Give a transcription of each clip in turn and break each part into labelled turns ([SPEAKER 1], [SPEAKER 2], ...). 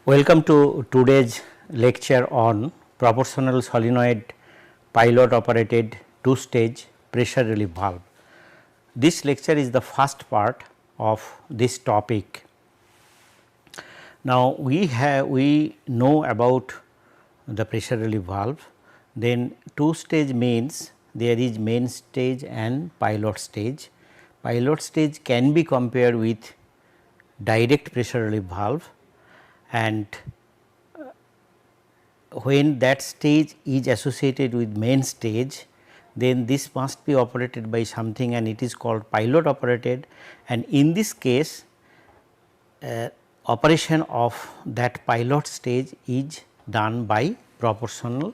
[SPEAKER 1] Welcome to today's lecture on proportional solenoid pilot operated two stage pressure relief valve. This lecture is the first part of this topic. Now, we know about the pressure relief valve, then two stage means there is main stage and pilot stage. Pilot stage can be compared with direct pressure relief valve, and when that stage is associated with main stage, then this must be operated by something and it is called pilot operated, and in this case operation of that pilot stage is done by proportional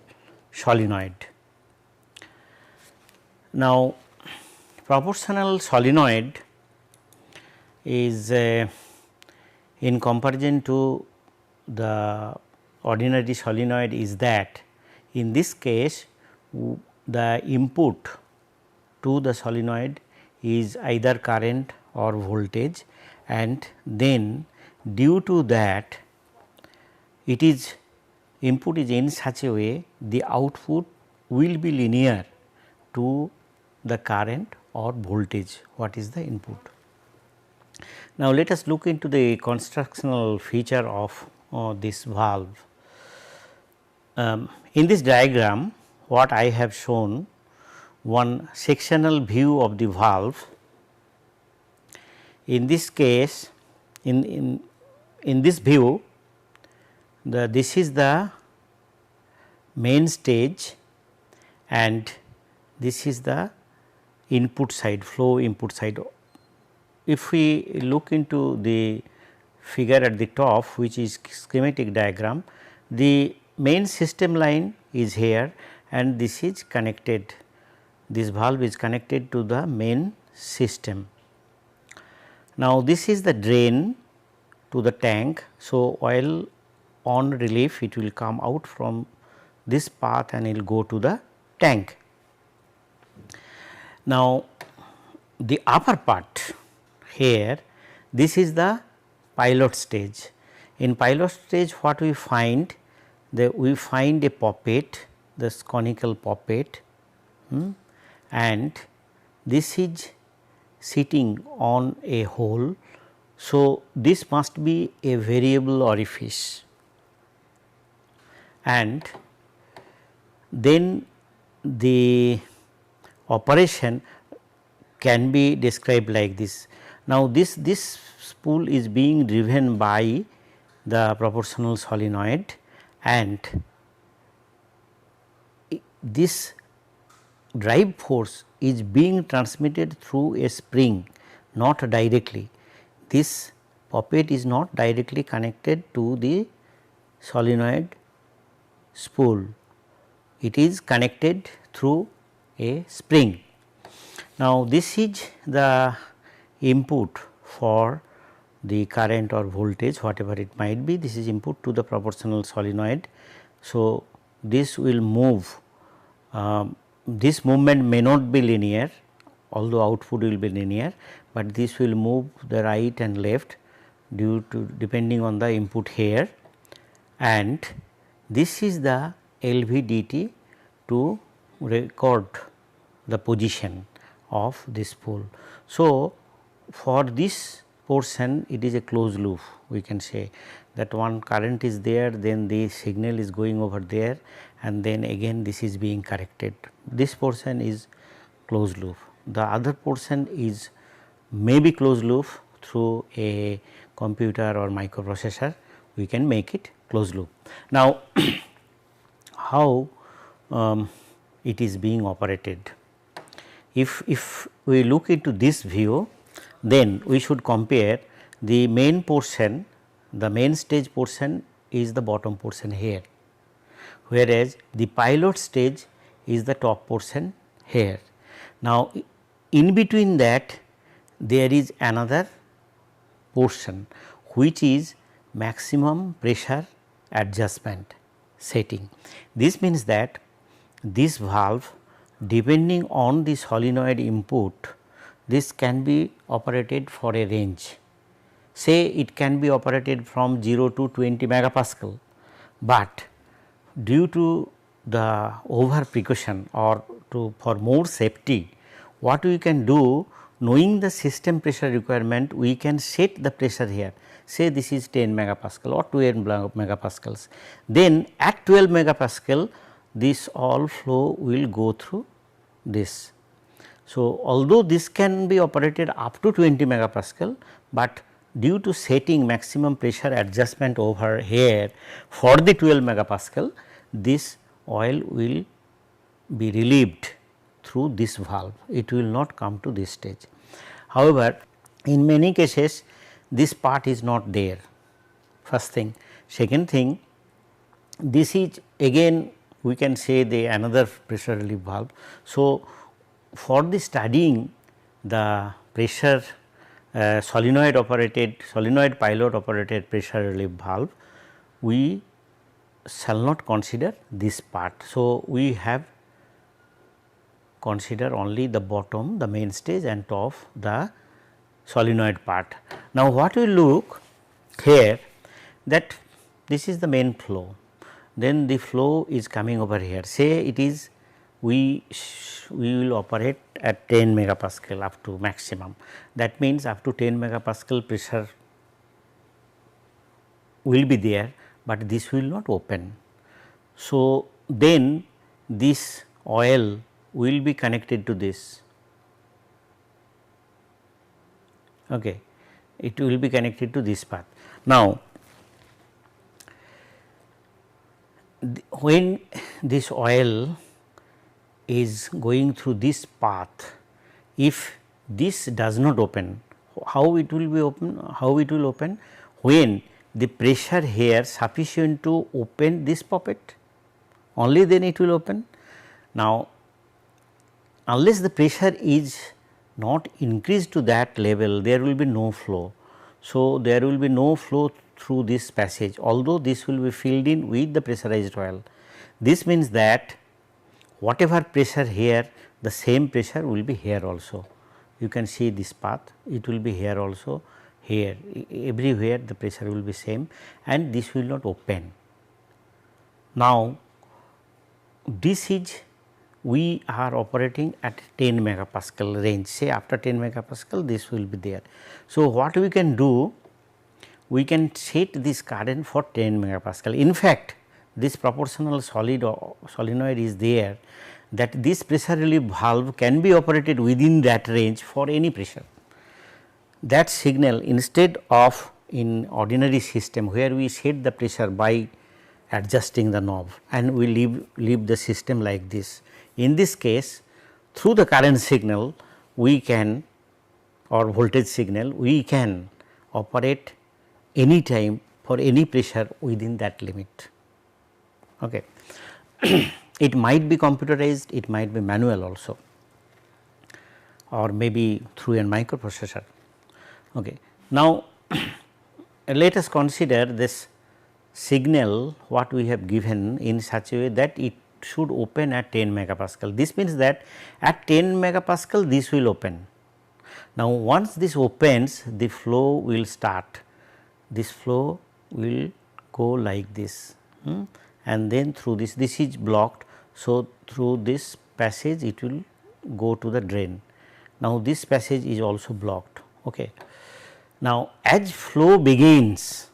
[SPEAKER 1] solenoid. Now, proportional solenoid is in comparison to the ordinary solenoid is that in this case the input to the solenoid is either current or voltage, and then due to that it is input is in such a way the output will be linear to the current or voltage what is the input. Now, let us look into the constructional feature of this valve. In this diagram what I have shown one sectional view of the valve. In this case in this view this is the main stage and this is the input side, flow input side. If we look into the figure at the top, which is schematic diagram, the main system line is here and this is connected, this valve is connected to the main system. Now, this is the drain to the tank. So, while on relief it will come out from this path and it will go to the tank. Now, the upper part here, this is the pilot stage. In pilot stage what we find? We find a poppet, this conical poppet, and this is sitting on a hole. So, this must be a variable orifice, and then the operation can be described like this. Now, this spool is being driven by the proportional solenoid and this drive force is being transmitted through a spring, not directly. This poppet is not directly connected to the solenoid spool, it is connected through a spring. Now, this is the input for the current or voltage whatever it might be, this is input to the proportional solenoid. So, this will move, this movement may not be linear although output will be linear, but this will move the right and left due to depending on the input here, and this is the LVDT to record the position of this spool. So, for this portion it is a closed loop, we can say that one current is there, then the signal is going over there and then again this is being corrected. This portion is closed loop, the other portion is maybe closed loop through a computer or microprocessor, we can make it closed loop. Now, how it is being operated? If we look into this view, then we should compare the main portion, the main stage portion is the bottom portion here, whereas the pilot stage is the top portion here. Now, in between that there is another portion which is maximum pressure adjustment setting. This means that this valve depending on the solenoid input, this can be operated for a range. say it can be operated from 0 to 20 megapascal, but due to the over precaution or to for more safety, what we can do, knowing the system pressure requirement, we can set the pressure here, say this is 10 megapascal or 12 megapascals. Then at 12 megapascal this all flow will go through this. So, although this can be operated up to 20 megapascal, but due to setting maximum pressure adjustment over here for the 12 megapascal, this oil will be relieved through this valve, it will not come to this stage. However, in many cases this part is not there, first thing. Second thing, this is again we can say the another pressure relief valve. So, for the studying the pressure solenoid pilot operated pressure relief valve, we shall not consider this part. So, we have consider only the bottom, the main stage and top the solenoid part. Now, what we look here, that this is the main flow, then the flow is coming over here, say it is we will operate at 10 megapascal up to maximum, that means up to 10 megapascal pressure will be there, but this will not open. So, then this oil will be connected to this, okay. It will be connected to this path. Now, when this oil is going through this path, if this does not open, how it will be open? How it will open? When the pressure here sufficient to open this poppet, only then it will open. Now, unless the pressure is not increased to that level, there will be no flow. So, there will be no flow through this passage, although this will be filled in with the pressurized oil. This means that whatever pressure here, the same pressure will be here also. You can see this path, it will be here also, here, everywhere the pressure will be same and this will not open. Now, this is we are operating at 10 megapascal range, say after 10 megapascal this will be there. So, what we can do, we can set this current for 10 megapascal. In fact, this proportional solenoid is there, that this pressure relief valve can be operated within that range for any pressure. That signal, instead of in ordinary system where we set the pressure by adjusting the knob and we leave the system like this. In this case, through the current signal we can, or voltage signal, we can operate any time for any pressure within that limit. Okay. It might be computerized, it might be manual also, or maybe through a microprocessor. Okay. Now, let us consider this signal what we have given in such a way that it should open at 10 megapascal. This means that at 10 megapascal this will open. Now, once this opens, the flow will start, this flow will go like this, and then through this is blocked. So, through this passage it will go to the drain. Now, this passage is also blocked. Okay. Now, as flow begins,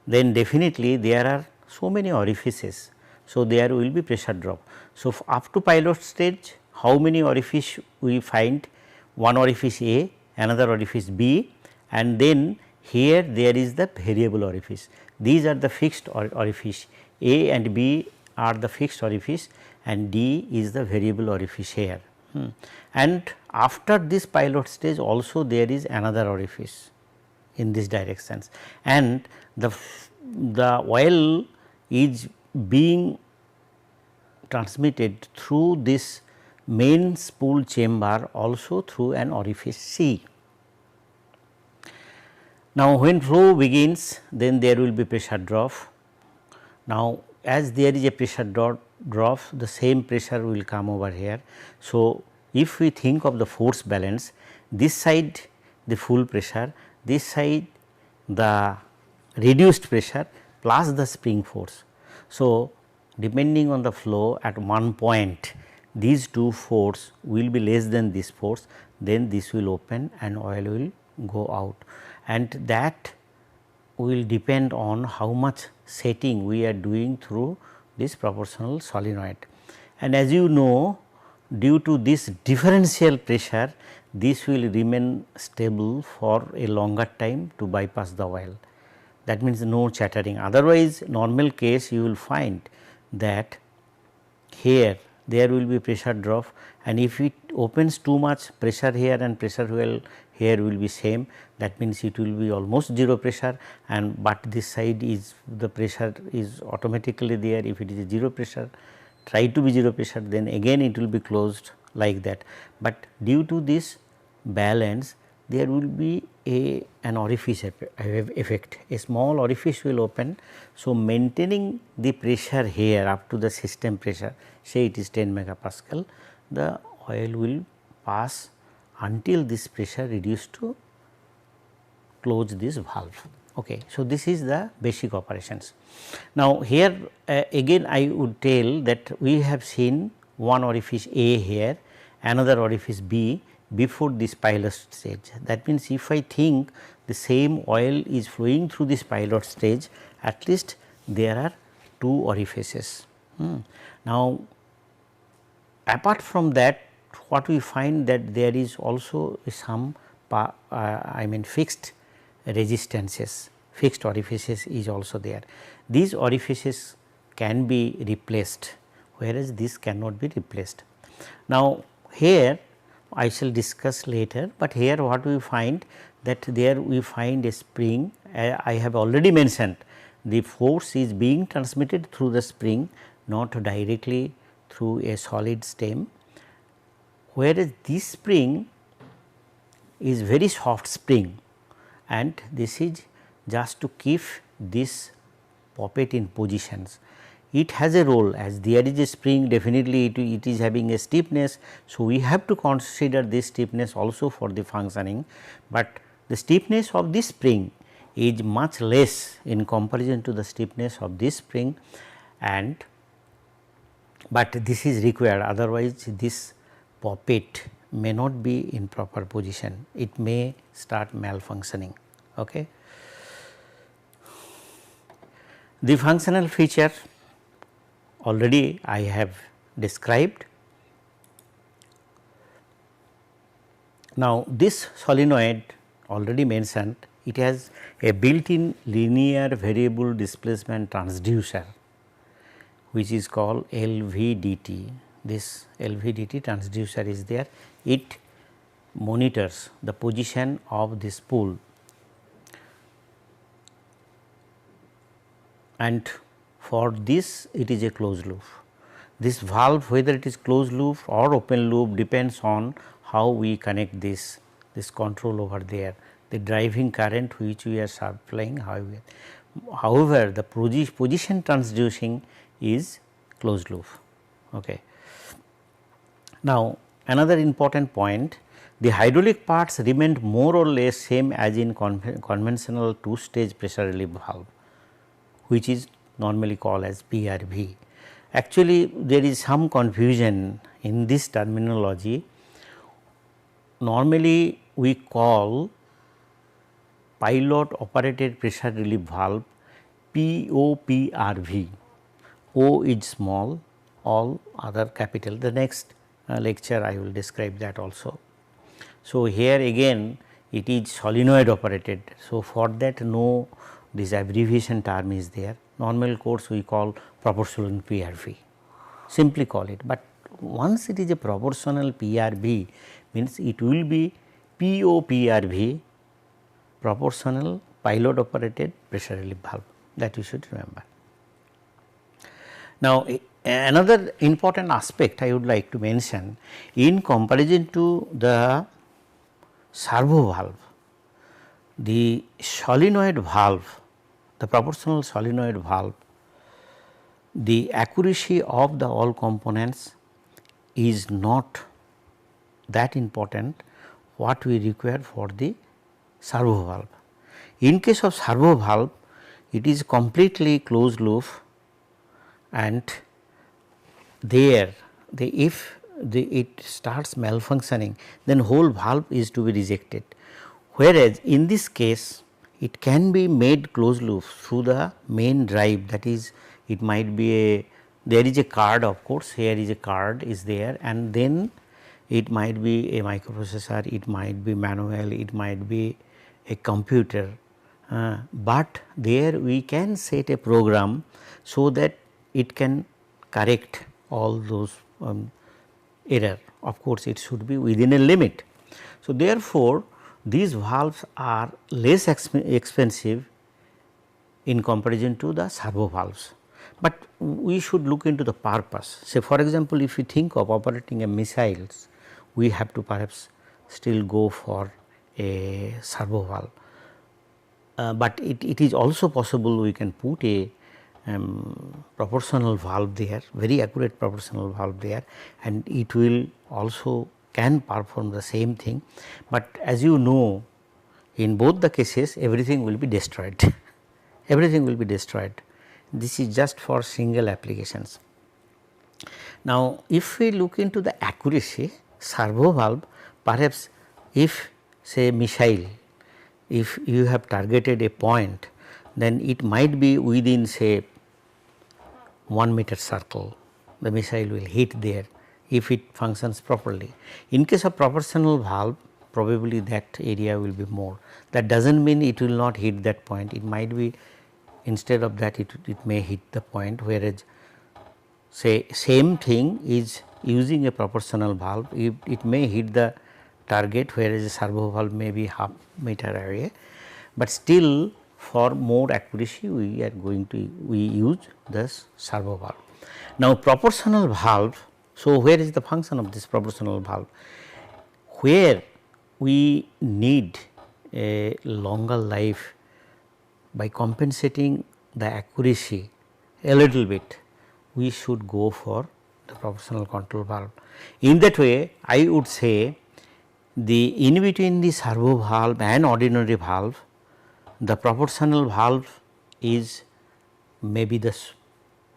[SPEAKER 1] then definitely there are so many orifices. So, there will be pressure drop. So, up to pilot stage, how many orifice we find? One orifice A, another orifice B, and then here there is the variable orifice. These are the fixed orifice. A and B are the fixed orifice and D is the variable orifice here. And after this pilot stage also there is another orifice in this directions, and the oil is being transmitted through this main spool chamber also through an orifice C. Now, when flow begins, then there will be pressure drop. Now, as there is a pressure drop, the same pressure will come over here. So, if we think of the force balance, this side the full pressure, this side the reduced pressure plus the spring force. So, depending on the flow at one point, these two force will be less than this force, then this will open and oil will go out, and that will depend on how much setting we are doing through this proportional solenoid. And as you know, due to this differential pressure, this will remain stable for a longer time to bypass the oil. That means no chattering. Otherwise, normal case you will find that here there will be pressure drop, and if it opens too much, pressure here and pressure here will be same, that means it will be almost 0 pressure, and but this side is the pressure is automatically there. If it is a 0 pressure, try to be 0 pressure, then again it will be closed like that. But due to this balance, there will be an orifice effect, a small orifice will open. So, maintaining the pressure here up to the system pressure, say it is 10 megapascal, the oil will pass until this pressure reduced to close this valve. Okay. So, this is the basic operations. Now, here again I would tell that we have seen one orifice A here, another orifice B before this pilot stage. That means, if I think the same oil is flowing through this pilot stage, at least there are 2 orifices. Now, apart from that, what we find that there is also some fixed resistances, fixed orifices is also there. These orifices can be replaced, whereas this cannot be replaced. Now, here I shall discuss later, but here what we find that there we find a spring. I have already mentioned the force is being transmitted through the spring, not directly through a solid stem, whereas this spring is very soft spring, and this is just to keep this poppet in positions. It has a role, as there is a spring, definitely it is having a stiffness. So, we have to consider this stiffness also for the functioning, but the stiffness of this spring is much less in comparison to the stiffness of this spring, and but this is required, otherwise this poppet may not be in proper position, it may start malfunctioning. Okay. The functional feature already I have described. Now, this solenoid already mentioned, it has a built-in linear variable displacement transducer, which is called LVDT. This LVDT transducer is there. It monitors the position of this spool, and for this it is a closed loop. This valve, whether it is closed loop or open loop, depends on how we connect this control over there, the driving current which we are supplying. However, the position transducing is closed loop. Okay. Now, another important point, the hydraulic parts remained more or less same as in conventional 2-stage pressure relief valve, which is normally called as PRV. Actually, there is some confusion in this terminology. Normally, we call pilot operated pressure relief valve POPRV. O is small, all other capital. The next lecture I will describe that also. So, here again it is solenoid operated. So, for that no this abbreviation term is there. Normal course we call proportional PRV, simply call it, but once it is a proportional PRV, means it will be POPRV, proportional pilot operated pressure relief valve, that you should remember. Now, another important aspect I would like to mention, in comparison to the servo valve, the solenoid valve, the proportional solenoid valve, the accuracy of the all components is not that important what we require for the servo valve. In case of servo valve, it is completely closed loop, and there if it starts malfunctioning, then whole valve is to be rejected. Whereas, in this case it can be made closed loop through the main drive, that is it might be a, there is a card, of course, here is a card is there, and then it might be a microprocessor, it might be manual, it might be a computer, but there we can set a program so that it can correct all those error. Of course, it should be within a limit. So, therefore, these valves are less expensive in comparison to the servo valves, but we should look into the purpose. Say for example, if you think of operating a missiles, we have to perhaps still go for a servo valve, but it is also possible we can put a proportional valve there, very accurate proportional valve there, and it will also can perform the same thing, but as you know, in both the cases everything will be destroyed everything will be destroyed. This is just for single applications. Now, if we look into the accuracy, servo valve, perhaps if say missile, if you have targeted a point, then it might be within say 1 meter circle, the missile will hit there if it functions properly. In case of proportional valve, probably that area will be more. That does not mean it will not hit that point, it might be instead of that it may hit the point, whereas say same thing is using a proportional valve, it may hit the target, whereas a servo valve may be half meter away, but still for more accuracy we are going to use this servo valve. Now, proportional valve, so where is the function of this proportional valve? Where we need a longer life by compensating the accuracy a little bit, we should go for the proportional control valve. In that way, I would say the in between the servo valve and ordinary valve, the proportional valve is maybe the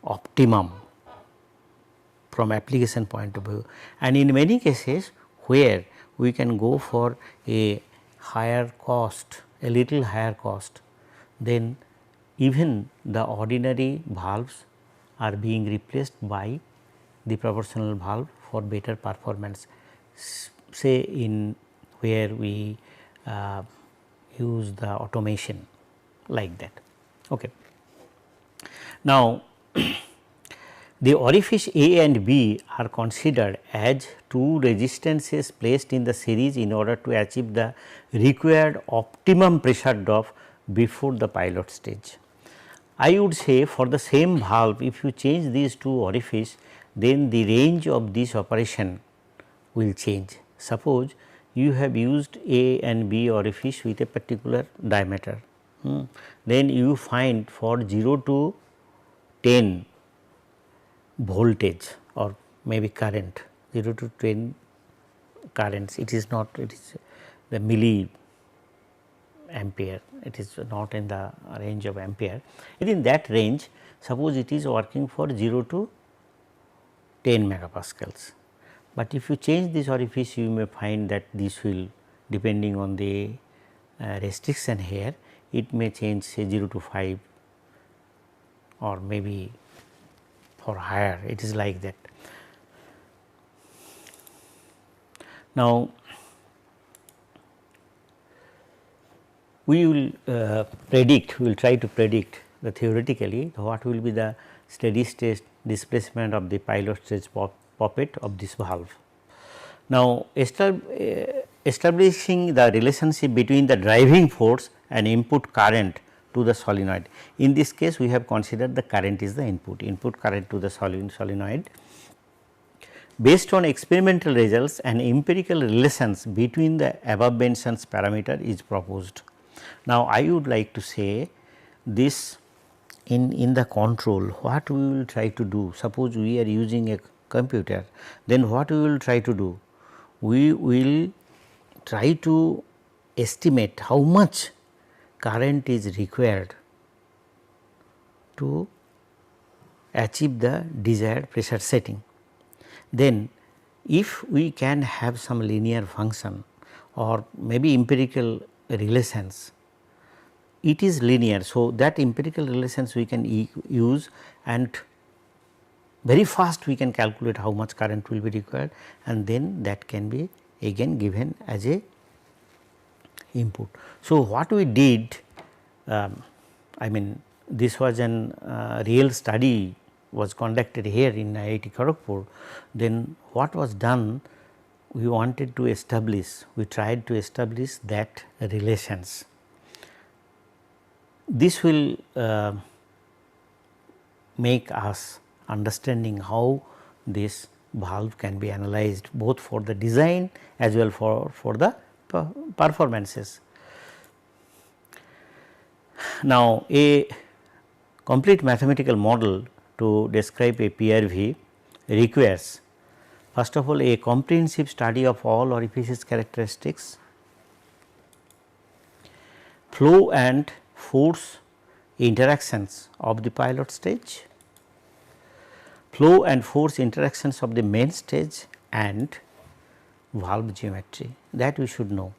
[SPEAKER 1] optimum from application point of view, and in many cases where we can go for a higher cost, a little higher cost, then even the ordinary valves are being replaced by the proportional valve for better performance, say in where we use the automation like that. Okay. Now, the orifice A and B are considered as two resistances placed in the series in order to achieve the required optimum pressure drop before the pilot stage. I would say for the same valve, if you change these two orifices, then the range of this operation will change. Suppose you have used A and B orifice with a particular diameter, then you find for 0 to 10 voltage or maybe current, 0 to 10 currents, it is not, it is the milli ampere, it is not in the range of ampere. Within that range, suppose it is working for 0 to 10 megapascals, but if you change this orifice, you may find that this will, depending on the restriction here, it may change say 0 to 5 or maybe for higher, it is like that. Now, we will predict, we will try to predict the theoretically what will be the steady state displacement of the pilot stage poppet of this valve. Now, establishing the relationship between the driving force and input current to the solenoid. In this case, we have considered the current is the input current to the solenoid. Based on experimental results, an empirical relations between the above mentioned parameter is proposed. Now, I would like to say this in the control, what we will try to do, suppose we are using a computer, then what we will try to do? We will try to estimate how much current is required to achieve the desired pressure setting. Then if we can have some linear function or maybe empirical relations, it is linear. So, that empirical relations we can use, and very fast we can calculate how much current will be required, and then that can be again given as a input. So, what we did, I mean this was an real study was conducted here in IIT Kharagpur. Then what was done, we wanted to establish, we tried to establish that relations. This will make us understanding how this valve can be analyzed both for the design as well for the performances. Now, a complete mathematical model to describe a PRV requires first of all a comprehensive study of all orifices characteristics, flow and force interactions of the pilot stage, flow and force interactions of the main stage, and valve geometry, that we should know.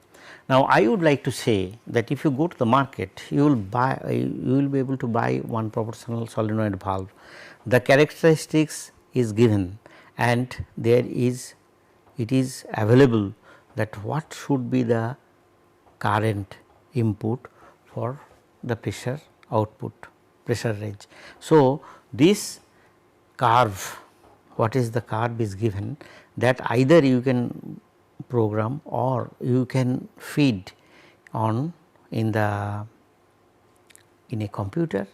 [SPEAKER 1] Now, I would like to say that if you go to the market, you will be able to buy one proportional solenoid valve. The characteristics is given, and it is available that what should be the current input for the pressure output, pressure range. So, this curve, what is the curve is given, that either you can program or you can feed on in a computer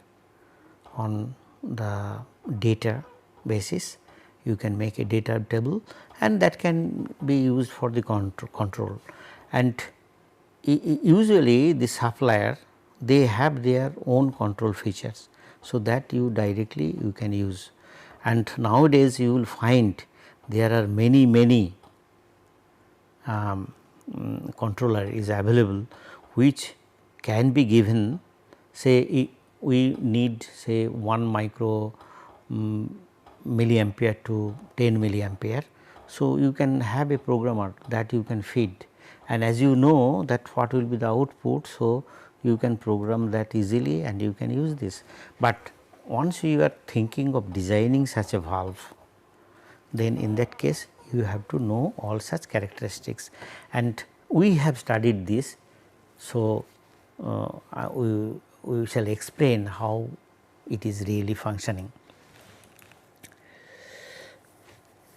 [SPEAKER 1] on the data basis. You can make a data table, and that can be used for the control. And usually the supplier, they have their own control features, so that you directly you can use. And nowadays you will find there are many controller is available, which can be given, say we need say 1 micro milliampere to 10 milliampere. So, you can have a programmer that you can feed, and as you know that what will be the output. So, you can program that easily and you can use this. But once you are thinking of designing such a valve, then in that case you have to know all such characteristics, and we have studied this. So, we shall explain how it is really functioning.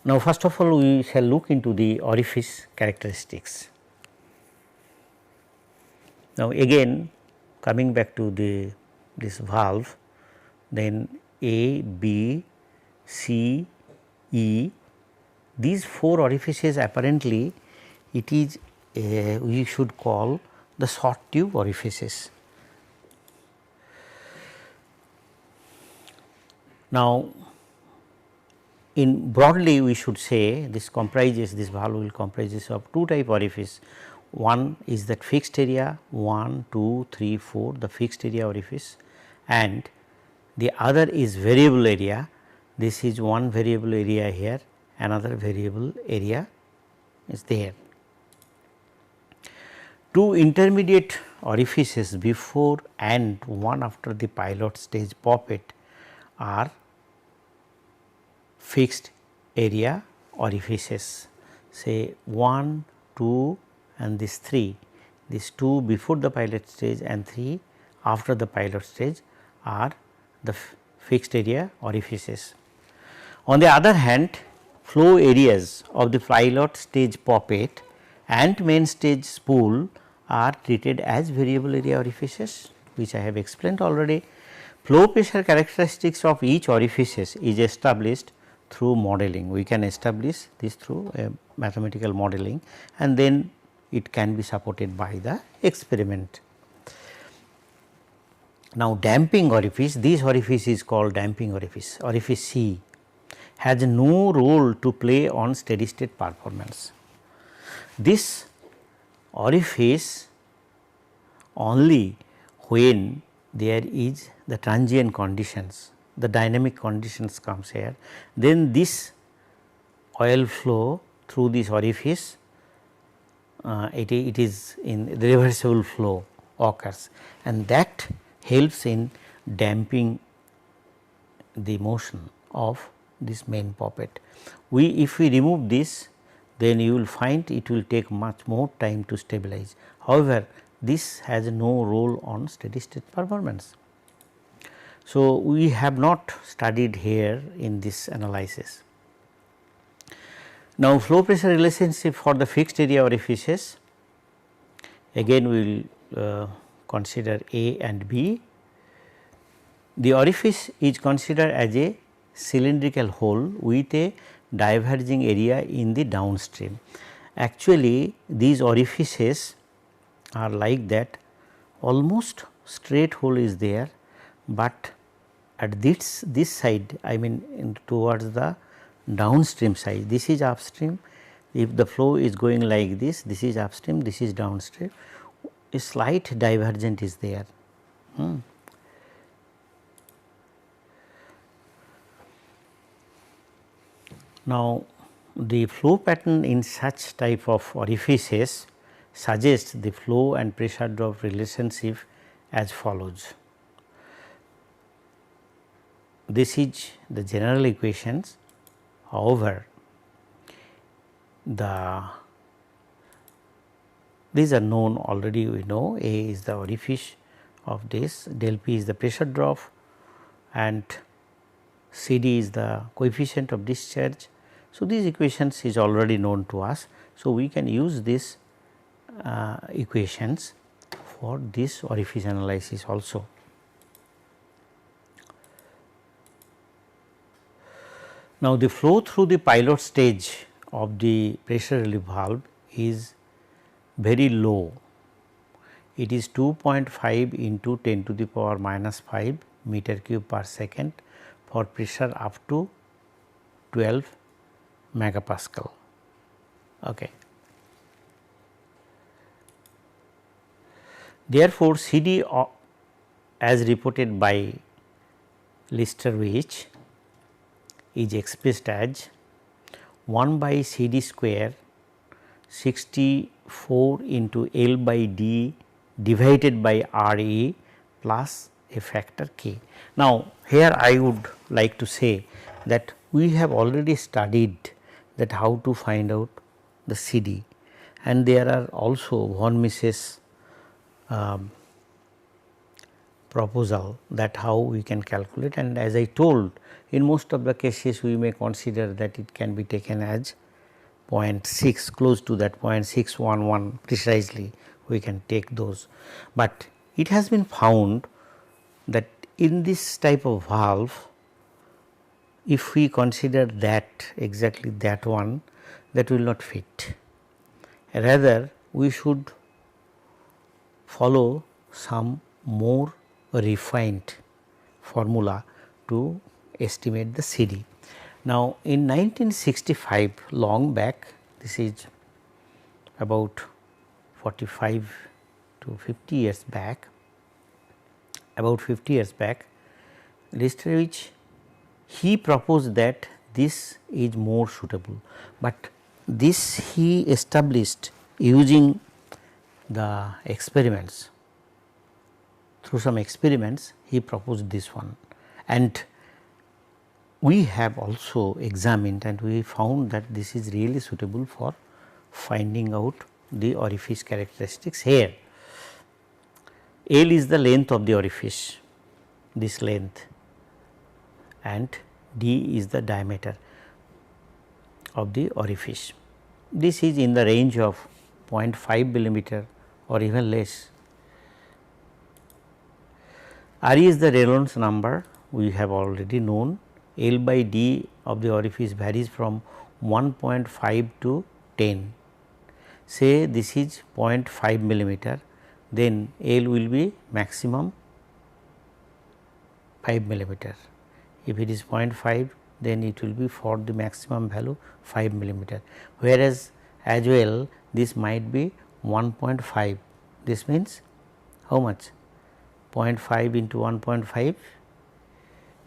[SPEAKER 1] Now, first of all we shall look into the orifice characteristics. Now, again coming back to this valve, then A, B, C, E, these 4 orifices apparently it is we should call the short tube orifices. Now, in broadly we should say this valve will comprises of 2 type orifice. One is that fixed area 1, 2, 3, 4, the fixed area orifice, and the other is variable area. This is one variable area here, another variable area is there. 2 intermediate orifices before and one after the pilot stage poppet are fixed area orifices, say 1, 2 and this 3, these 2 before the pilot stage and 3 after the pilot stage are the fixed area orifices. On the other hand, flow areas of the pilot stage poppet and main stage spool are treated as variable area orifices, which I have explained already. Flow pressure characteristics of each orifices is established through modeling. We can establish this through a mathematical modeling, and then it can be supported by the experiment. Now, damping orifice, this orifice is called damping orifice. Orifice C has no role to play on steady state performance. This orifice only when there is the transient conditions, the dynamic conditions comes here, then this oil flow through this orifice, it is in the reversible flow occurs, and that helps in damping the motion of this main poppet. If we remove this, then you will find it will take much more time to stabilize. However, this has no role on steady state performance. So, we have not studied here in this analysis. Now, flow pressure relationship for the fixed area orifices, again we will consider A and B. The orifice is considered as a cylindrical hole with a diverging area in the downstream. Actually, these orifices are like that, almost straight hole is there, but at this side, I mean towards the downstream side, this is upstream. If the flow is going like this is upstream, this is downstream, a slight divergent is there. Now, the flow pattern in such type of orifices suggests the flow and pressure drop relationship as follows. This is the general equations. However, these are known already, we know A is the orifice of this, del P is the pressure drop, and C D is the coefficient of discharge. So, these equations is already known to us. So, we can use these equations for this orifice analysis also. Now, the flow through the pilot stage of the pressure relief valve is very low. It is 2.5 into 10 to the power minus 5 meter cube per second for pressure up to 12 megapascal. Okay. Therefore, CD as reported by Listerwich is expressed as 1 by C D square 64 into L by D divided by R E plus a factor K. Now, here I would like to say that we have already studied that how to find out the C D, and there are also von Mises proposal that how we can calculate, and as I told, in most of the cases we may consider that it can be taken as 0.6, close to that 0.611 precisely we can take those. But it has been found that in this type of valve, if we consider that exactly that one, that will not fit. Rather, we should follow some more refined formula to estimate the CD. Now, in 1965, long back, this is about 45 to 50 years back, about 50 years back, Listerwich, he proposed that this is more suitable, but this he established using the experiments. Through some experiments he proposed this one, and we have also examined and we found that this is really suitable for finding out the orifice characteristics here. L is the length of the orifice, this length, and D is the diameter of the orifice. This is in the range of 0.5 millimeter or even less. R is the Reynolds number, we have already known. L by D of the orifice varies from 1.5 to 10. Say this is 0.5 millimeter, then L will be maximum 5 millimeter. If it is 0.5, then it will be for the maximum value 5 millimeter, whereas as well this might be 1.5. This means how much? 0.5 into 1.5,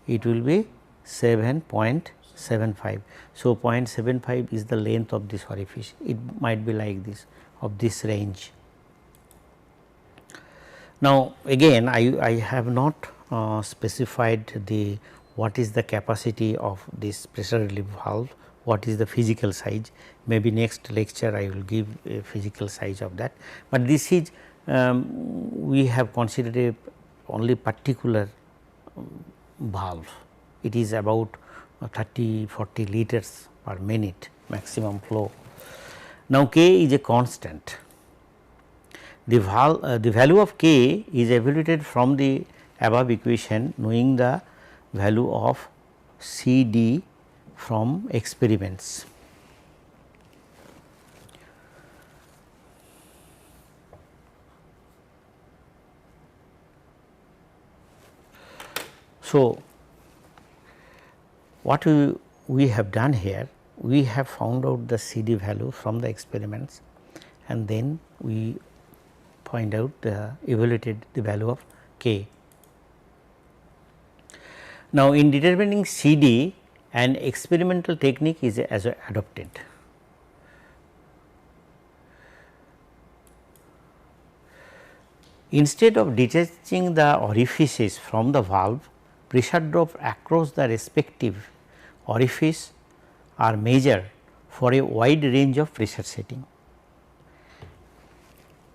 [SPEAKER 1] it will be 7.75. So, 0.75 is the length of this orifice, it might be like this, of this range. Now, again I have not specified the what is the capacity of this pressure relief valve, what is the physical size. Maybe next lecture I will give a physical size of that, but this is we have considered a only particular valve. It is about 30-40 liters per minute maximum flow. Now, K is a constant. The value of K is evaluated from the above equation, knowing the value of C D from experiments. So, what we have done here, we have found out the C D value from the experiments, and then we find out evaluated the value of K. Now, in determining C D, an experimental technique is adopted. Instead of detaching the orifices from the valve, pressure drop across the respective orifice are measured for a wide range of pressure setting.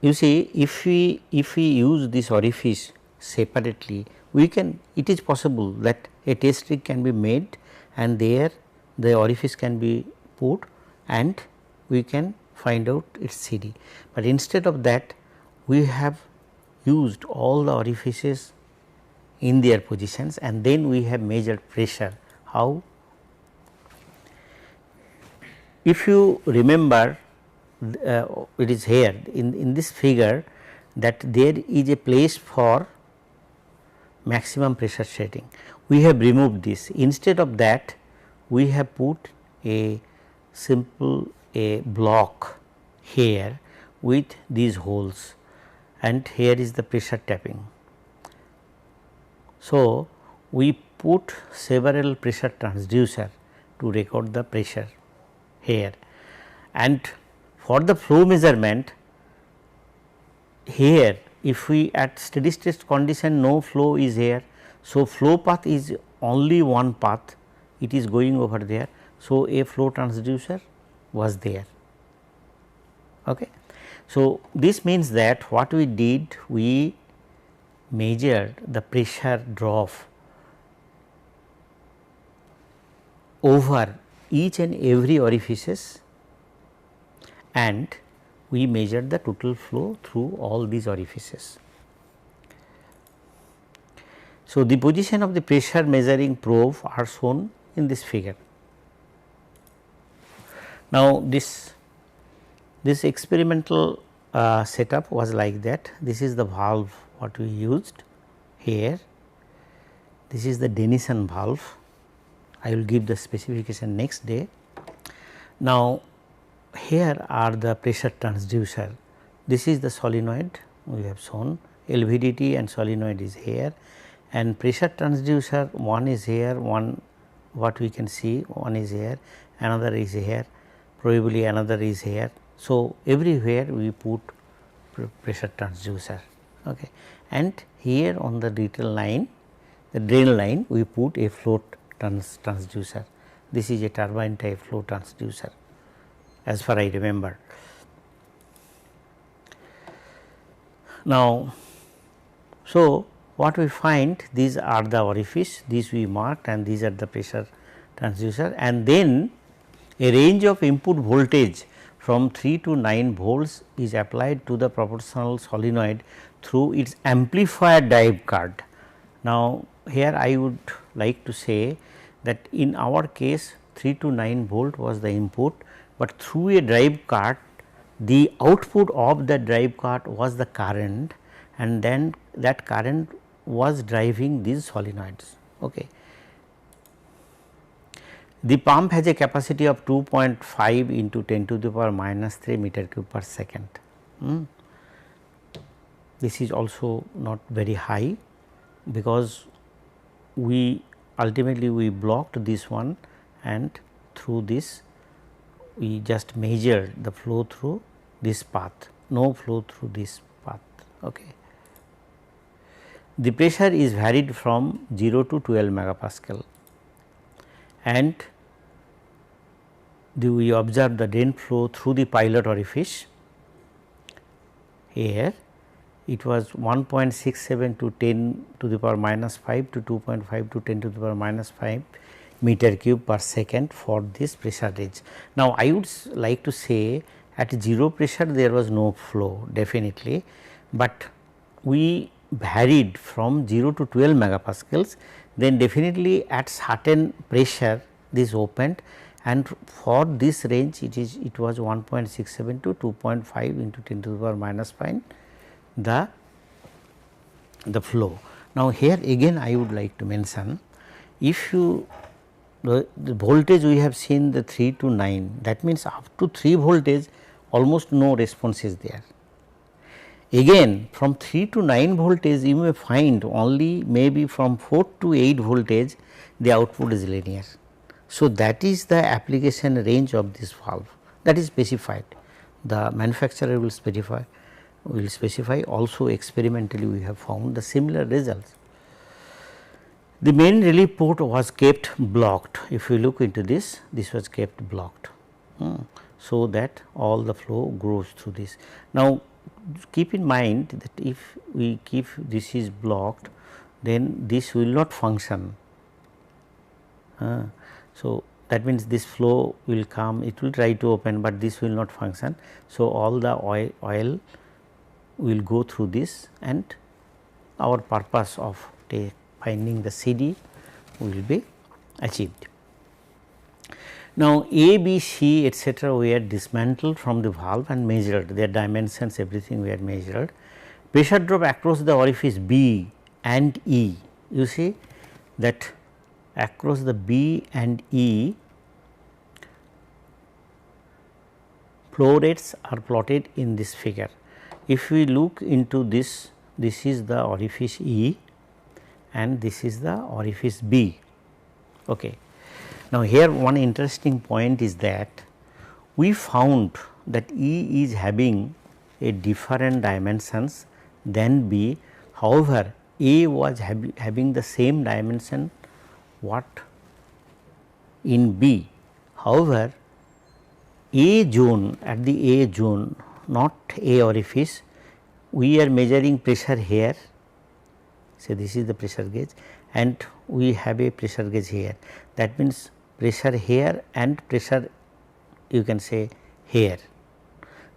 [SPEAKER 1] You see, if we use this orifice separately, we can, it is possible that a test rig can be made and there the orifice can be put and we can find out its CD. But instead of that, we have used all the orifices in their positions and then we have measured pressure. How? If you remember, it is here in this figure that there is a place for maximum pressure setting. We have removed this. Instead of that, we have put a simple block here with these holes, and here is the pressure tapping. So, we put several pressure transducer to record the pressure here, and for the flow measurement here, if we at steady state condition no flow is here. So, flow path is only one path, it is going over there. So, a flow transducer was there. Okay. So, this means that what we did, we measured the pressure drop over each and every orifices and we measured the total flow through all these orifices. So, the position of the pressure measuring probe are shown in this figure. Now, this experimental setup was like that. This is the valve what we used here. This is the Denison valve. I will give the specification next day. Now, here are the pressure transducer. This is the solenoid we have shown, LVDT and solenoid is here, and pressure transducer one is here, one what we can see, one is here, another is here, probably another is here. So, everywhere we put pressure transducer. Okay. And here on the detail line, the drain line, we put a flow transducer. This is a turbine type flow transducer as far I remember. Now, so what we find, these are the orifice, these we marked and these are the pressure transducer, and then a range of input voltage from 3 to 9 volts is applied to the proportional solenoid through its amplifier drive card. Now, here I would like to say that in our case 3 to 9 volt was the input, but through a drive card the output of the drive card was the current, and then that current was driving these solenoids. Okay. The pump has a capacity of 2.5 into 10 to the power minus 3 meter cube per second. This is also not very high. because we ultimately we blocked this one, and through this we just measured the flow through this path, no flow through this path. Okay. The pressure is varied from 0 to 12 megapascal, and we observe the drain flow through the pilot orifice. Here it was 1.67 to 10 to the power minus 5 to 2.5 to 10 to the power minus 5 meter cube per second for this pressure range. Now, I would like to say at 0 pressure there was no flow definitely, but we varied from 0 to 12 megapascals, then definitely at certain pressure this opened, and for this range it was 1.67 to 2.5 into 10 to the power minus 5 the flow. Now, here again I would like to mention, if you the voltage we have seen the 3 to 9, that means up to 3 voltage almost no response is there. Again from 3 to 9 voltage you may find only maybe from 4 to 8 voltage the output is linear. So, that is the application range of this valve, that is specified. The manufacturer will specify also experimentally we have found the similar results. The main relief port was kept blocked. If you look into this, this was kept blocked, so that all the flow goes through this. Now, keep in mind that if we keep this is blocked, then this will not function. So, that means this flow will come, it will try to open, but this will not function. So, all the oil will go through this, and our purpose of finding the CD will be achieved. Now, A, B, C etc. were dismantled from the valve and measured, their dimensions everything were measured. Pressure drop across the orifice B and E, you see that across the B and E flow rates are plotted in this figure. If we look into this, this is the orifice E and this is the orifice B. Okay. Now, here one interesting point is that we found that E is having a different dimensions than B. However, A was having the same dimension what in B. However, A zone, at the A zone, not A orifice, we are measuring pressure here. So, this is the pressure gauge and we have a pressure gauge here. That means, pressure here and pressure you can say here.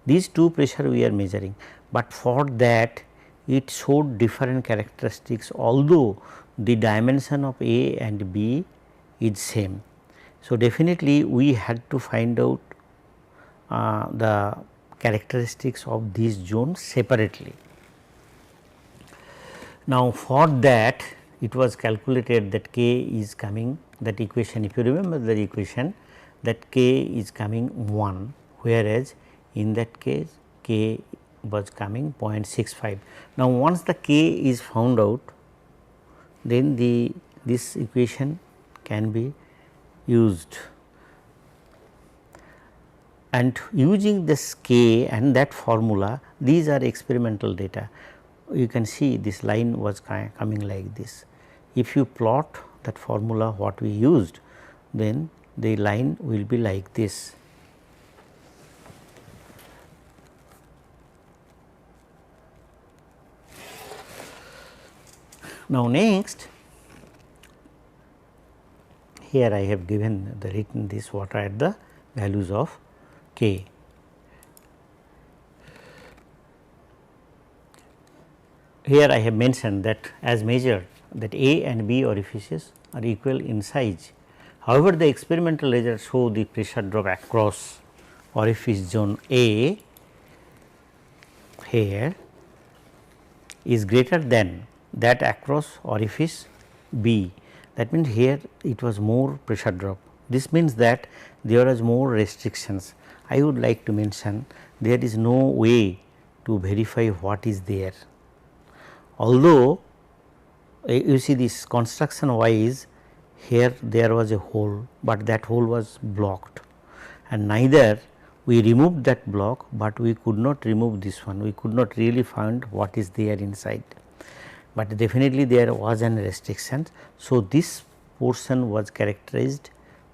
[SPEAKER 1] These two pressure we are measuring, but for that it showed different characteristics, although the dimension of A and B is same. So, definitely we had to find out the characteristics of these zones separately. Now, for that it was calculated that K is coming, that equation, if you remember the equation, that K is coming 1, whereas in that case K was coming 0.65. Now, once the K is found out, then this equation can be used, and using this K and that formula, these are experimental data. You can see this line was coming like this. If you plot that formula what we used, then the line will be like this. Now, next here I have given the written this what are the values of K. Here I have mentioned that as measured that A and B orifices are equal in size. However, the experimental results show the pressure drop across orifice zone A here is greater than that across orifice B. That means, here it was more pressure drop. This means that there is more restrictions. I would like to mention there is no way to verify what is there. Although You see this construction wise, here there was a hole, but that hole was blocked, and neither we removed that block, but we could not remove this one, we could not really find what is there inside, but definitely there was an restriction. So, this portion was characterized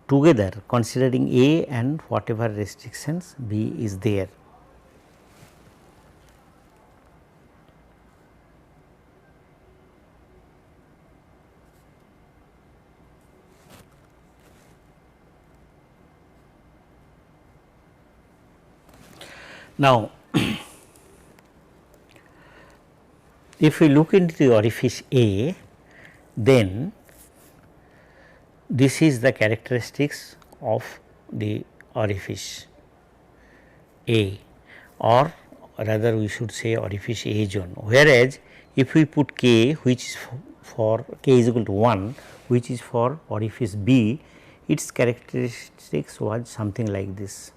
[SPEAKER 1] together considering A and whatever restrictions B is there. Now, if we look into the orifice A, then this is the characteristics of the orifice A, or rather we should say orifice A zone. Whereas, if we put K, which is for K is equal to 1, which is for orifice B, its characteristics was something like this.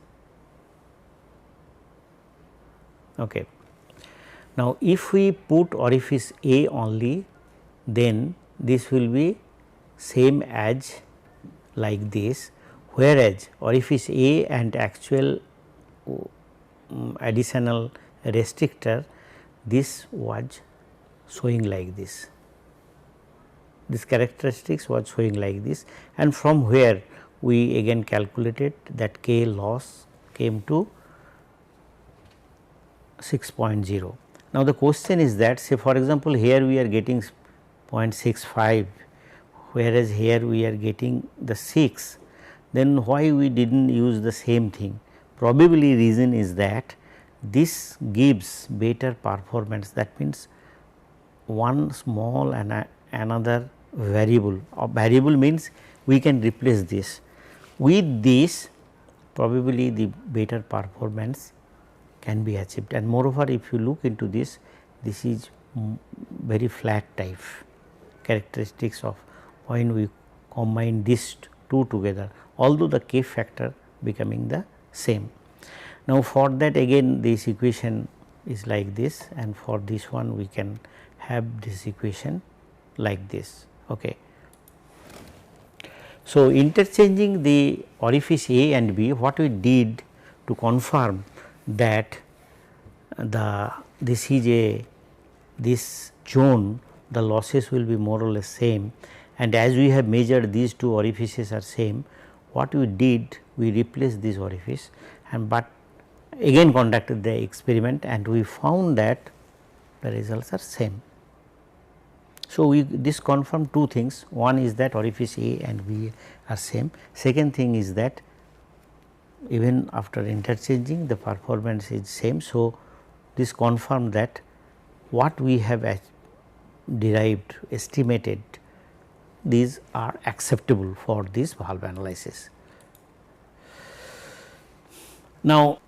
[SPEAKER 1] Okay. Now, if we put orifice A only, then this will be same as like this, whereas orifice A and actual additional restrictor, this was showing like this. This characteristics was showing like this, and from where we again calculated that K loss came to 6.0. Now, the question is that, say for example, here we are getting 0.65, whereas here we are getting the 6, then why we did not use the same thing? Probably reason is that this gives better performance, that means one small and another variable, or variable means we can replace this. With this, probably the better performance can be achieved, and moreover if you look into this, this is very flat type characteristics of when we combine these two together, although the K factor becoming the same. Now, for that again this equation is like this, and for this one we can have this equation like this. Okay. So, interchanging the orifice A and B, what we did to confirm that this is this zone, the losses will be more or less same, and as we have measured these two orifices are same, what we did, we replaced this orifice and but again conducted the experiment, and we found that the results are same. So, we this confirm two things, one is that orifice A and B are same, second thing is that even after interchanging the performance is same. So, this confirmed that what we have derived, estimated, these are acceptable for this valve analysis. Now,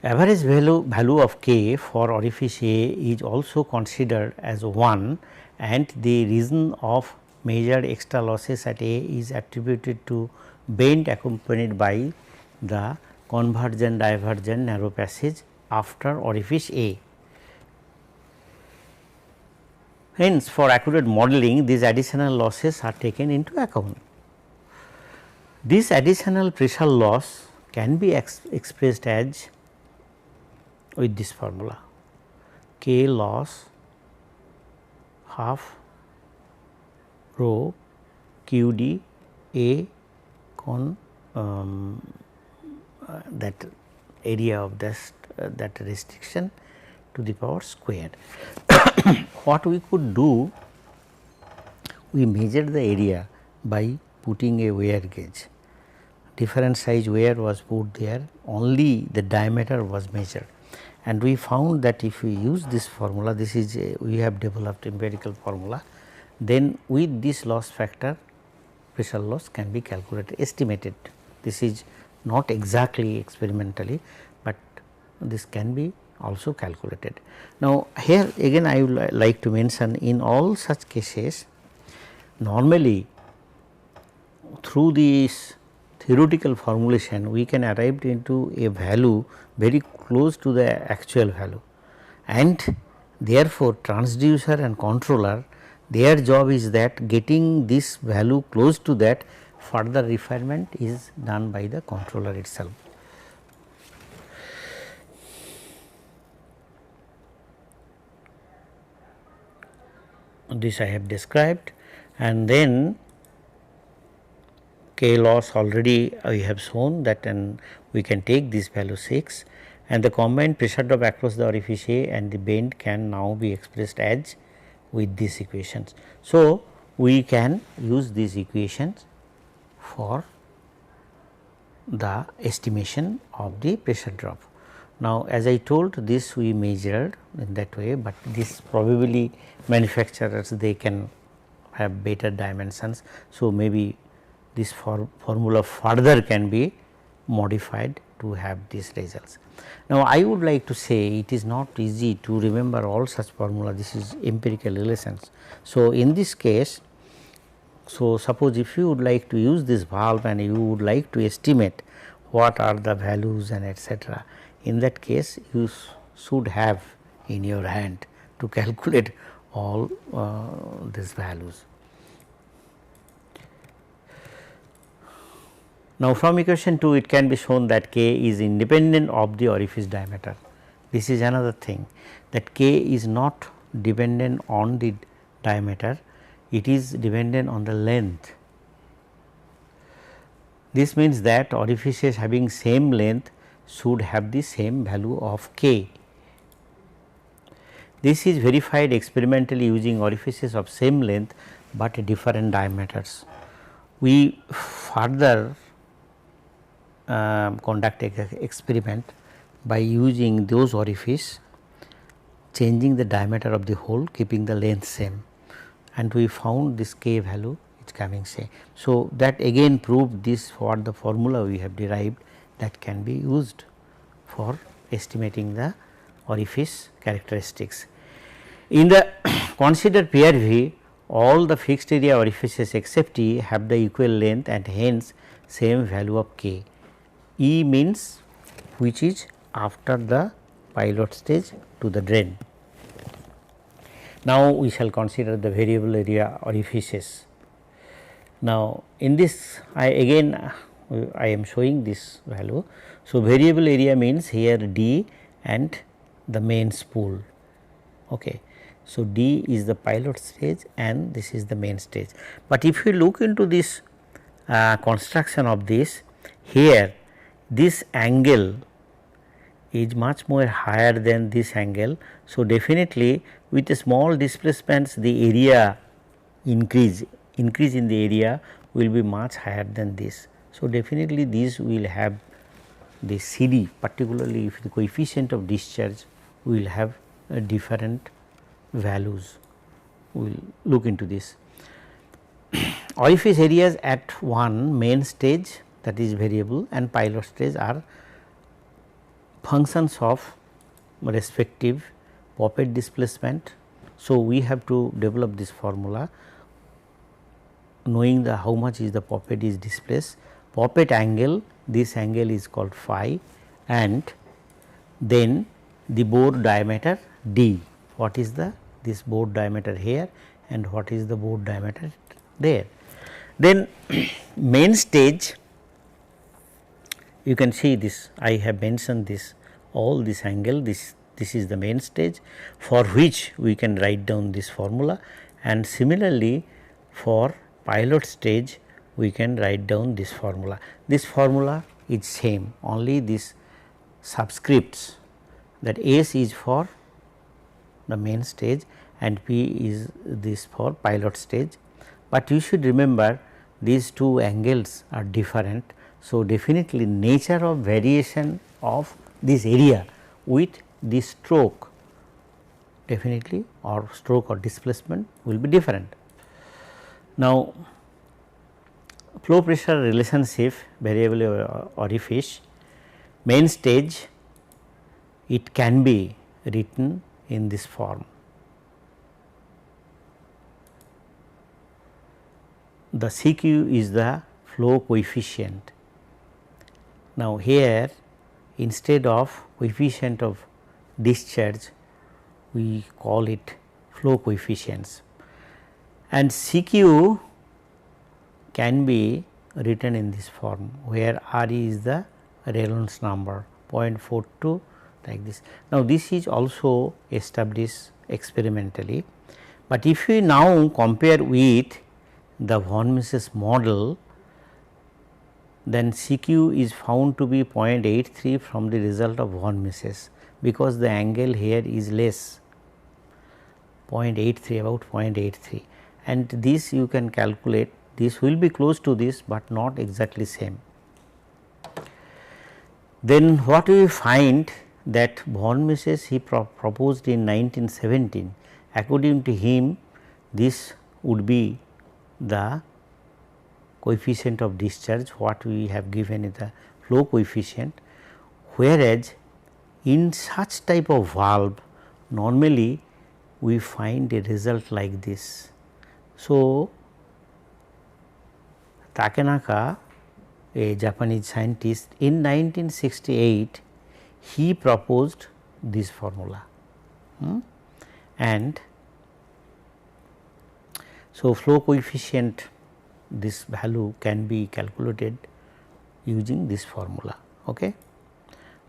[SPEAKER 1] average value of K for orifice A is also considered as 1, and the reason of measured extra losses at A is attributed to bend accompanied by the convergent divergent narrow passage after orifice A. Hence, for accurate modeling, these additional losses are taken into account. This additional pressure loss can be expressed as with this formula, K loss half rho Q D A con that area of this that restriction to the power squared. What we could do, we measured the area by putting a wear gauge. Different size wear was put there, only the diameter was measured, and we found that if we use this formula, this is we have developed empirical formula, then with this loss factor pressure loss can be calculated, estimated. This is not exactly experimentally, but this can be also calculated. Now, here again I would like to mention, in all such cases normally through this theoretical formulation we can arrive into a value very close to the actual value, and therefore transducer and controller Their job is that getting this value close to that, further refinement is done by the controller itself. This I have described, and then K loss already we have shown that, and we can take this value 6, and the combined pressure drop across the orifice A and the bend can now be expressed as with these equations. So, we can use these equations for the estimation of the pressure drop. Now, as I told, this we measured in that way, but this probably manufacturers they can have better dimensions. So, maybe this formula further can be modified to have these results. Now, I would like to say it is not easy to remember all such formula, this is empirical relations. So, in this case, so suppose if you would like to use this valve and you would like to estimate what are the values and etc., in that case you should have in your hand to calculate all these values. Now, from equation 2 it can be shown that K is independent of the orifice diameter. This is another thing, that K is not dependent on the diameter, it is dependent on the length. This means that orifices having same length should have the same value of K. This is verified experimentally using orifices of same length, but different diameters. We further conduct an experiment by using those orifices, changing the diameter of the hole, keeping the length same, and we found this K value is coming same. So, that again proved this what the formula we have derived that can be used for estimating the orifice characteristics. In the considered PRV, all the fixed area orifices except E have the equal length and hence same value of K. E means which is after the pilot stage to the drain. Now, we shall consider the variable area orifices. Now, in this I am showing this value. So, variable area means here D and the main spool. Okay. So, D is the pilot stage and this is the main stage. But if you look into this construction of this, here this angle is much more higher than this angle. So, definitely with a small displacements the area increase in the area will be much higher than this. So, definitely these will have the CD, particularly if the coefficient of discharge will have different values. We will look into this. Orifice areas at one main stage, that is variable, and pilot stage are functions of respective poppet displacement. So, we have to develop this formula knowing the how much is the poppet is displaced, poppet angle, this angle is called phi, and then the bore diameter D. What is the this bore diameter here and what is the bore diameter there. Then main stage, you can see this, I have mentioned this all this angle, this is the main stage for which we can write down this formula, and similarly for pilot stage we can write down this formula. This formula is same, only this subscripts, that S is for the main stage and P is this for pilot stage, but you should remember these two angles are different. So, definitely nature of variation of this area with this stroke definitely or stroke or displacement will be different. Now, flow pressure relationship variable orifice main stage, it can be written in this form. The CQ is the flow coefficient. Now, here instead of coefficient of discharge we call it flow coefficients. and CQ can be written in this form, where Re is the Reynolds number 0.42 like this. Now, this is also established experimentally, but if we now compare with the von Mises model, then CQ is found to be 0.83 from the result of von Mises, because the angle here is less 0.83, about 0.83, and this you can calculate, this will be close to this, but not exactly same. Then what we find that von Mises he proposed in 1917, according to him this would be the coefficient of discharge, what we have given is the flow coefficient, whereas in such type of valve normally we find a result like this. So, Takenaka, a Japanese scientist, in 1968 he proposed this formula, and so flow coefficient, this value can be calculated using this formula. Okay.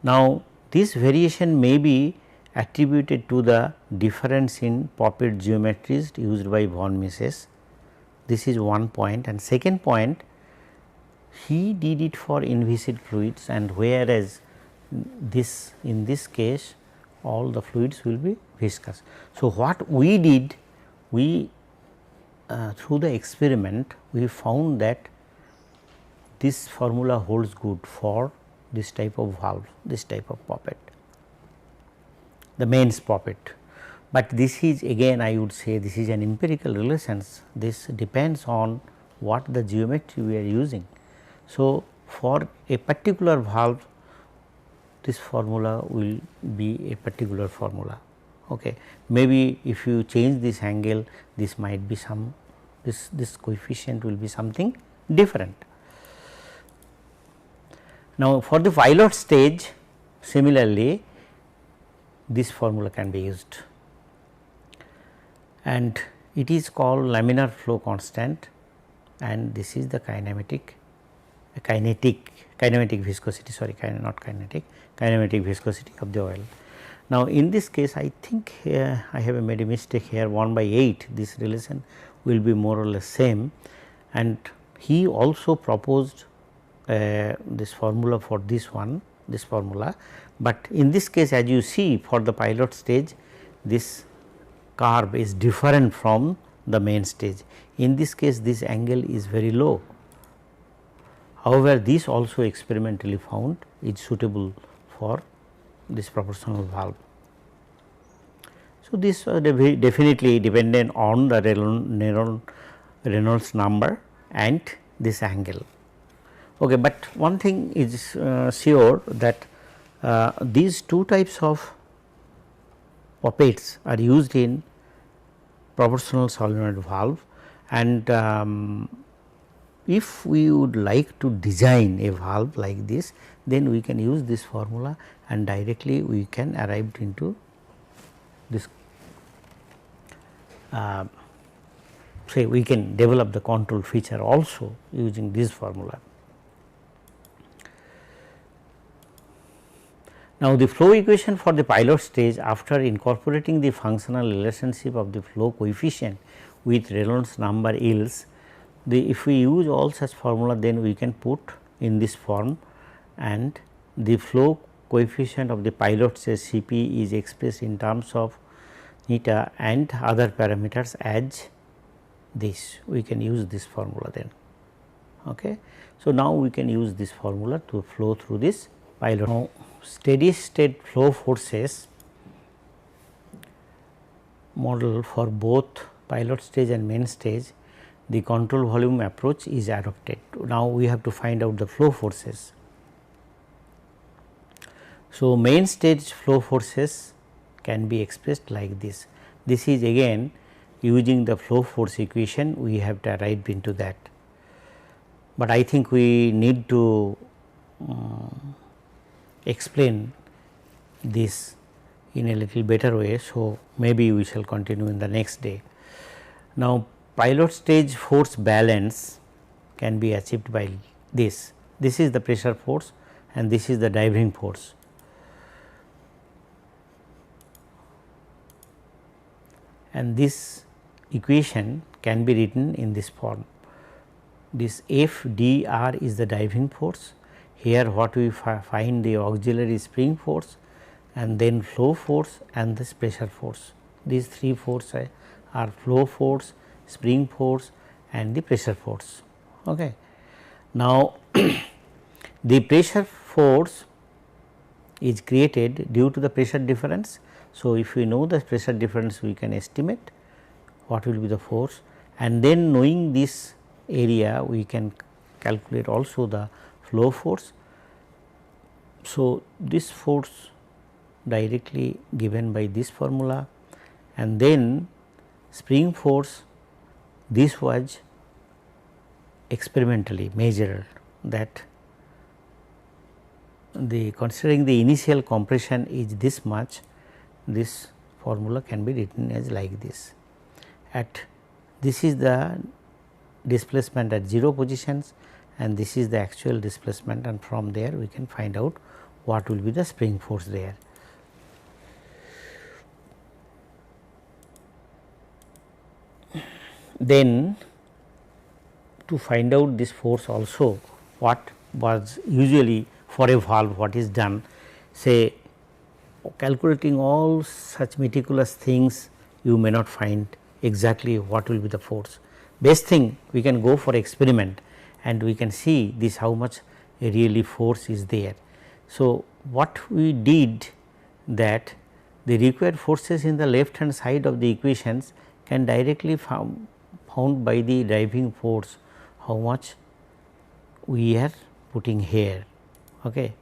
[SPEAKER 1] Now, this variation may be attributed to the difference in poppet geometries used by von Mises. This is one point, and second point, he did it for inviscid fluids, and whereas this in this case all the fluids will be viscous. So, what we did, we through the experiment we found that this formula holds good for this type of valve, this type of poppet, the mains poppet. But this is again I would say this is an empirical relations, this depends on what the geometry we are using. So, for a particular valve this formula will be a particular formula. Okay. Maybe if you change this angle, this might be some, this coefficient will be something different. Now, for the pilot stage similarly this formula can be used, and it is called laminar flow constant, and this is the kinetic viscosity, sorry, not kinetic, kinematic viscosity of the oil. Now, in this case I think I have made a mistake here, 1/8, this relation will be more or less same, and he also proposed this formula for this one, this formula, but in this case as you see for the pilot stage this curve is different from the main stage. In this case this angle is very low. However, this also experimentally found is suitable for this proportional valve. So, this definitely dependent on the Reynolds number and this angle. Okay, but one thing is sure that these two types of poppets are used in proportional solenoid valve, and if we would like to design a valve like this, then we can use this formula and directly we can arrive into this, say we can develop the control feature also using this formula. Now, the flow equation for the pilot stage, after incorporating the functional relationship of the flow coefficient with Reynolds number yields, if we use all such formula, then we can put in this form, and the flow coefficient of the pilot stage Cp is expressed in terms of eta and other parameters as this. We can use this formula then. Okay. So, now we can use this formula to flow through this pilot. Now, steady state flow forces model for both pilot stage and main stage, the control volume approach is adopted. Now, we have to find out the flow forces. So, main stage flow forces can be expressed like this. This is again using the flow force equation, we have to arrive into that, but I think we need to explain this in a little better way. So, maybe we shall continue in the next day. Now, pilot stage force balance can be achieved by this. This is the pressure force and this is the driving force. And this equation can be written in this form. This F d r is the driving force. Here what we find the auxiliary spring force and then flow force and this pressure force. These three forces are flow force, spring force and the pressure force. Okay. Now, the pressure force is created due to the pressure difference. So, if we know the pressure difference, we can estimate what will be the force, and then knowing this area we can calculate also the flow force. So, this force directly given by this formula, and then spring force, this was experimentally measured, that the considering the initial compression is this much, this formula can be written as like this. At this is the displacement at 0 positions and this is the actual displacement, and from there we can find out what will be the spring force there. Then to find out this force also, what was usually for a valve, what is done, say calculating all such meticulous things, you may not find exactly what will be the force. Best thing, we can go for experiment and we can see this how much really force is there. So, what we did, that the required forces in the left hand side of the equations can directly found by the driving force, how much we are putting here. Okay.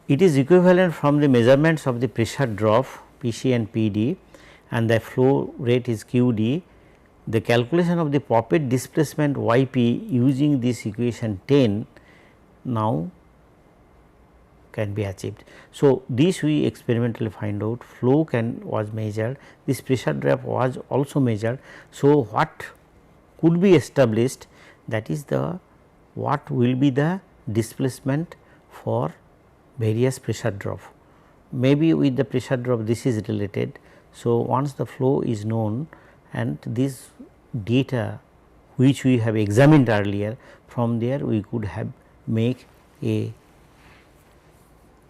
[SPEAKER 1] It is equivalent from the measurements of the pressure drop P c and P d and the flow rate is Q d. The calculation of the poppet displacement Y p using this equation 10 now can be achieved. So, this we experimentally find out, flow was measured, this pressure drop was also measured. So, what could be established, that is the what will be the displacement for various pressure drop. Maybe with the pressure drop this is related. So, once the flow is known and this data which we have examined earlier, from there we could have make a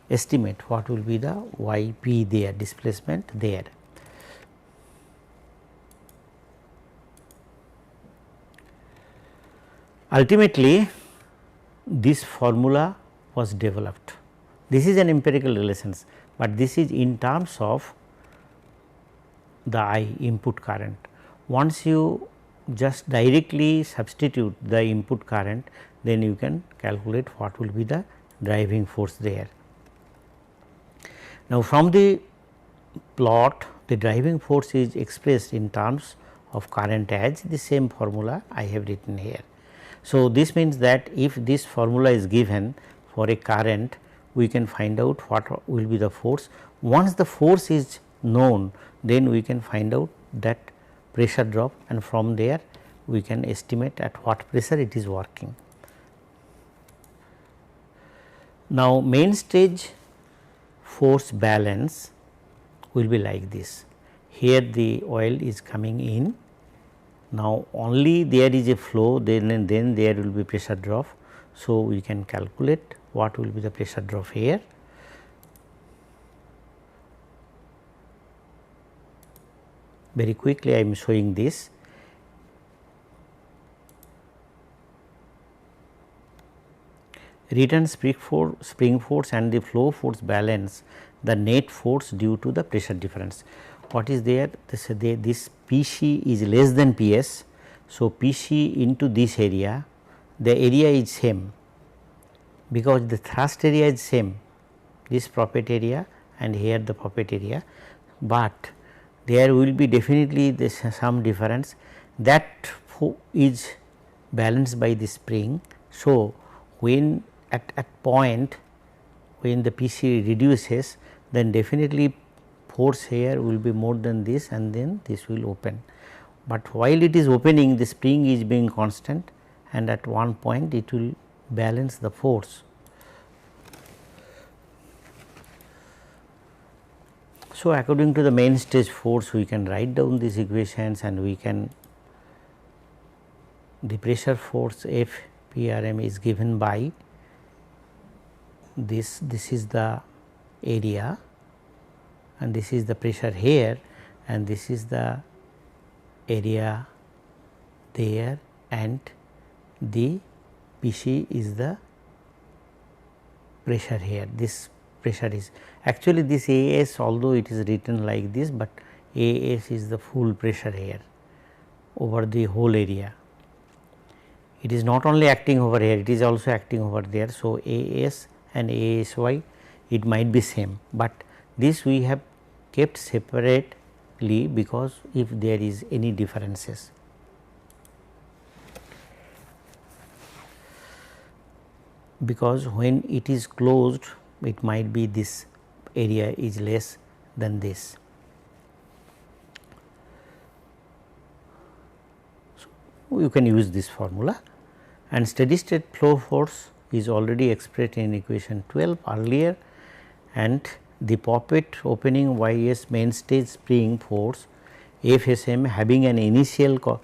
[SPEAKER 1] estimate what will be the Y p there, displacement there. Ultimately, this formula was developed. This is an empirical relations, but this is in terms of the I input current. Once you just directly substitute the input current, then you can calculate what will be the driving force there. Now, from the plot, the driving force is expressed in terms of current as the same formula I have written here. So, this means that if this formula is given for a current, we can find out what will be the force. Once the force is known, then we can find out that pressure drop, and from there we can estimate at what pressure it is working. Now, main stage force balance will be like this. Here the oil is coming in. Now, only there is a flow, then there will be pressure drop. So, we can calculate what will be the pressure drop here. Very quickly I am showing this. Return spring force and the flow force balance the net force due to the pressure difference. What is there? This P c is less than P s. So, P c into this area, the area is same, because the thrust area is same, this poppet area and here the poppet area, but there will be definitely some difference, that is balanced by the spring. So, when at point when the P c reduces, then definitely force here will be more than this and then this will open. but while it is opening the spring is being constant and at one point it will balance the force. So, according to the main stage force we can write down these equations and we can the pressure force F PRM is given by this is the area and this is the pressure here and this is the area there and the PC is the pressure here. This pressure is actually this AS, although it is written like this, but AS is the full pressure here over the whole area. It is not only acting over here, it is also acting over there. So, AS and ASY it might be same, but this we have kept separately because if there is any differences. Because when it is closed it might be this area is less than this. So, you can use this formula and steady state flow force is already expressed in equation 12 earlier and the poppet opening YS main stage spring force FSM having an initial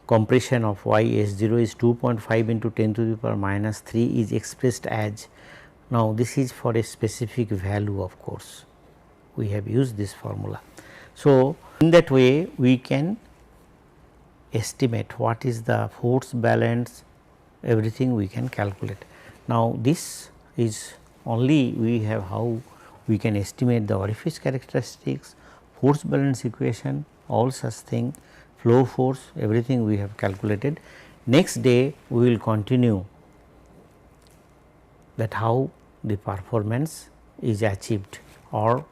[SPEAKER 1] compression of YS0 is 2.5 into 10 to the power minus 3 is expressed as. Now, this is for a specific value of course, we have used this formula. So, in that way we can estimate what is the force balance, everything we can calculate. Now, this is only we have how we can estimate the orifice characteristics, force balance equation, all such thing, flow force, everything we have calculated. Next day we will continue that how the performance is achieved, or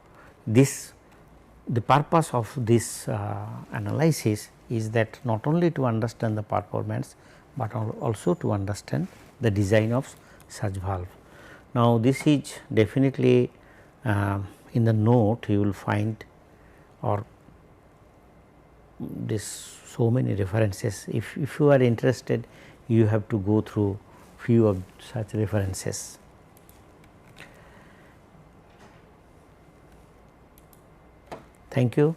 [SPEAKER 1] this the purpose of this analysis is that not only to understand the performance, but also to understand the design of such valve. Now, this is definitely in the note you will find or this so many references. If you are interested, you have to go through few of such references. Thank you.